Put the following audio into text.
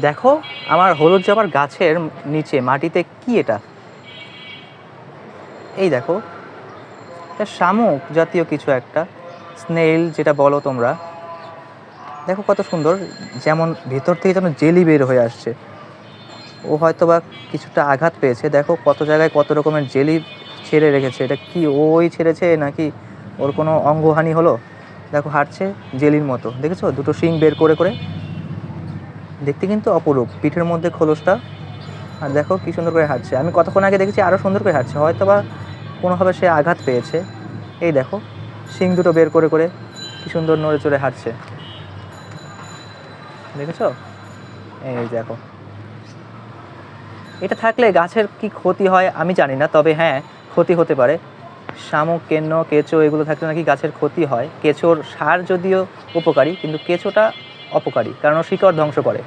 দেখো আমার হলুদ জবার গাছের নিচে মাটিতে কি এটা? এই দেখো, এটা শামুক জাতীয় কিছু একটা, স্নেইল যেটা বলো তোমরা। দেখো কত সুন্দর, যেমন ভেতর থেকে যেন জেলি বের হয়ে আসছে। ও হয়তো বা কিছুটা আঘাত পেয়েছে, দেখো কত জায়গায় কত রকমের জেলি ছেড়ে রেখেছে। এটা কি ওই ছেড়েছে নাকি ওর কোনো অঙ্গহানি হলো? দেখো হাঁটছে জেলির মতো, দেখেছো দুটো শিং বের করে করে। দেখতে কিন্তু অপরূপ, পিঠের মধ্যে খোলসটা। আর দেখো কি সুন্দর করে হাঁটছে, আমি কতক্ষণ আগে দেখেছি আরও সুন্দর করে হাঁটছে, হয়তো বা কোনোভাবে সে আঘাত পেয়েছে। এই দেখো শিং দুটো বের করে করে কি সুন্দর নড়ে চড়ে হাঁটছে, দেখেছো? এই দেখো, এটা থাকলে গাছের কি ক্ষতি হয় আমি জানি না, তবে হ্যাঁ ক্ষতি হতে পারে। শামুক, কেন্ন, কেঁচো এগুলো থাকলে নাকি গাছের ক্ষতি হয়। কেঁচোর সার যদিও উপকারী, কিন্তু কেঁচোটা অপকারী, কারণ ও শিকড় ধ্বংস করে।